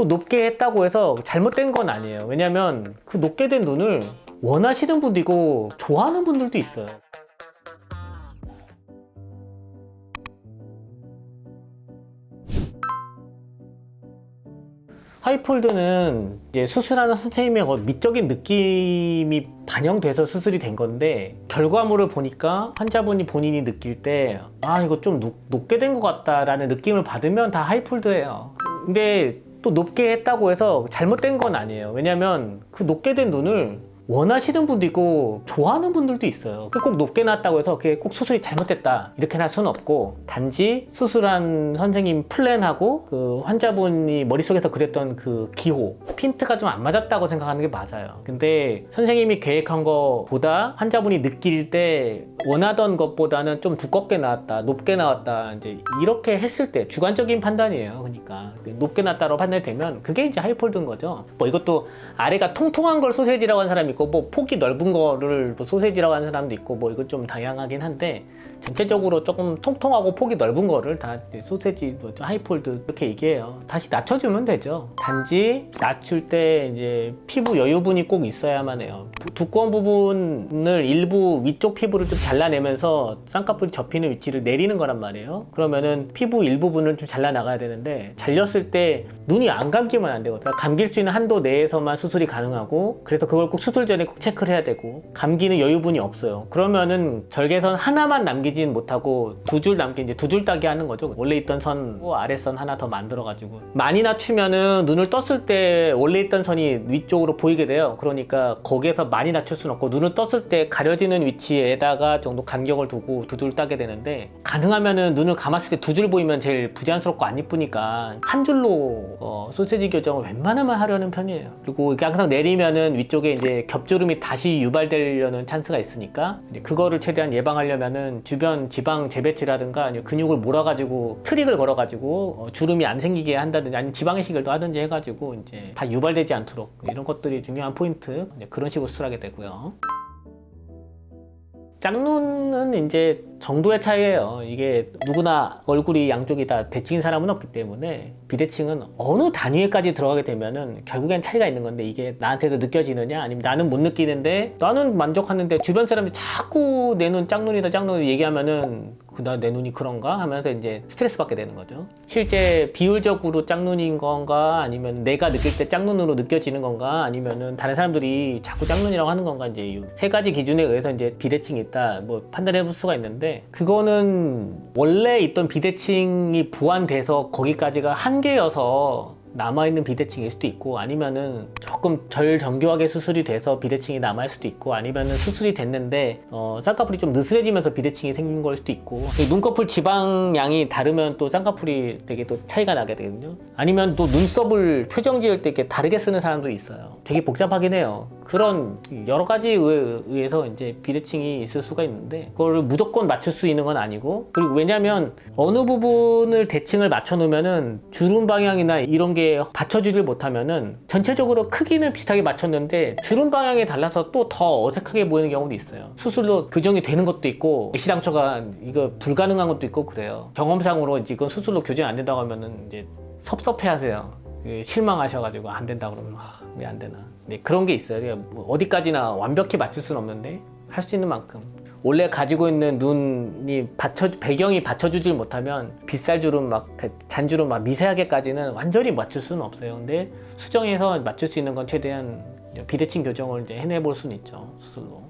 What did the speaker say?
또 높게 했다고 해서 잘못된 건 아니에요. 왜냐면 그 높게 된 눈을 원하시는 분도 있고 좋아하는 분들도 있어요. 하이폴드는 이제 수술하는 선생님의 미적인 느낌이 반영돼서 수술이 된 건데, 결과물을 보니까 환자분이 본인이 느낄 때 이거 좀 높게 된 것 같다라는 느낌을 받으면 다 하이폴드예요. 근데 또 높게 했다고 해서 잘못된 건 아니에요. 왜냐면 그 높게 된 눈을 원하시는 분도 있고 좋아하는 분들도 있어요. 꼭 높게 나왔다고 해서 그게 꼭 수술이 잘못됐다 이렇게 할 수는 없고, 단지 수술한 선생님 플랜하고 그 환자분이 머릿속에서 그렸던 그 기호, 핀트가 좀 안 맞았다고 생각하는 게 맞아요. 근데 선생님이 계획한 것보다 환자분이 느낄 때 원하던 것보다는 좀 두껍게 나왔다, 높게 나왔다, 이제 이렇게 했을 때 주관적인 판단이에요. 그러니까 높게 나왔다고 판단이 되면 그게 이제 하이폴드인 거죠. 뭐 이것도 아래가 통통한 걸 소세지라고 하는 사람이 있고, 뭐 폭이 넓은 거를 뭐 소세지라고 하는 사람도 있고, 뭐 이건 좀 다양하긴 한데, 전체적으로 조금 통통하고 폭이 넓은 거를 다 소세지, 뭐 하이폴드 이렇게 얘기해요. 다시 낮춰주면 되죠. 단지 낮출 때 이제 피부 여유분이 꼭 있어야만 해요. 두꺼운 부분을 일부 위쪽 피부를 좀 잘라내면서 쌍꺼풀이 접히는 위치를 내리는 거란 말이에요. 그러면은 피부 일부분을 좀 잘라나가야 되는데, 잘렸을 때 눈이 안 감기면 안 되거든요. 감길 수 있는 한도 내에서만 수술이 가능하고, 그래서 그걸 꼭 수술 전에 꼭 체크를 해야 되고, 감기는 여유분이 없어요. 그러면은 절개선 하나만 남기진 못하고 두 줄 남게 이제 두 줄 따기 하는 거죠. 원래 있던 선 아래선 하나 더 만들어 가지고 많이 낮추면은 눈을 떴을 때 원래 있던 선이 위쪽으로 보이게 돼요. 그러니까 거기에서 많이 낮출 수는 없고, 눈을 떴을 때 가려지는 위치에다가 정도 간격을 두고 두 줄 따게 되는데, 가능하면은 눈을 감았을 때 두 줄 보이면 제일 부자연스럽고 안 이쁘니까 한 줄로 소세지 교정을 웬만하면 하려는 편이에요. 그리고 이게 항상 내리면은 위쪽에 이제 겹주름이 다시 유발되려는 찬스가 있으니까, 이제 그거를 최대한 예방하려면은 주변 지방 재배치라든가 아니면 근육을 몰아가지고 트릭을 걸어가지고 주름이 안 생기게 한다든지, 아니면 지방 이식을 또 하든지 해가지고 이제 다 유발되지 않도록, 이런 것들이 중요한 포인트. 그런 식으로 수술하게 되고요. 짝눈은 이제 정도의 차이예요. 이게 누구나 얼굴이 양쪽이 다 대칭인 사람은 없기 때문에, 비대칭은 어느 단위에까지 들어가게 되면은 결국엔 차이가 있는 건데, 이게 나한테도 느껴지느냐 아니면 나는 못 느끼는데 나는 만족하는데 주변 사람들이 자꾸 내 눈 짝눈이다 짝눈 얘기하면은 내 눈이 그런가 하면서 이제 스트레스 받게 되는 거죠. 실제 비율적으로 짝눈인 건가, 아니면 내가 느낄 때 짝눈으로 느껴지는 건가, 아니면은 다른 사람들이 자꾸 짝눈이라고 하는 건가, 이제 이 세 가지 기준에 의해서 이제 비대칭이 있다 뭐 판단해 볼 수가 있는데, 그거는 원래 있던 비대칭이 보완돼서 거기까지가 한계여서 남아있는 비대칭일 수도 있고, 아니면은 조금 절정교하게 수술이 돼서 비대칭이 남아있을 수도 있고, 아니면은 수술이 됐는데 쌍꺼풀이 좀 느슨해지면서 비대칭이 생긴 걸 수도 있고, 눈꺼풀 지방량이 다르면 또 쌍꺼풀이 되게 또 차이가 나게 되거든요. 아니면 또 눈썹을 표정 지을 때 이렇게 다르게 쓰는 사람도 있어요. 되게 복잡하긴 해요. 그런 여러 가지에 의해서 이제 비대칭이 있을 수가 있는데, 그걸 무조건 맞출 수 있는 건 아니고, 그리고 왜냐면 어느 부분을 대칭을 맞춰 놓으면은 주름 방향이나 이런 게 받쳐주질 못하면은 전체적으로 크기는 비슷하게 맞췄는데 주름 방향이 달라서 또 더 어색하게 보이는 경우도 있어요. 수술로 교정이 되는 것도 있고, 애시당초가 이거 불가능한 것도 있고 그래요. 경험상으로 이제 이건 수술로 교정이 안 된다고 하면은 이제 섭섭해 하세요. 실망하셔가지고 안 된다 그러면 왜 안 되나. 네, 그런 게 있어요. 뭐 어디까지나 완벽히 맞출 수는 없는데 할 수 있는 만큼. 원래 가지고 있는 눈이 배경이 받쳐주질 못하면 빗살주름 막 잔주름 막 미세하게까지는 완전히 맞출 수는 없어요. 근데 수정해서 맞출 수 있는 건 최대한 비대칭 교정을 이제 해내볼 수는 있죠, 수술로.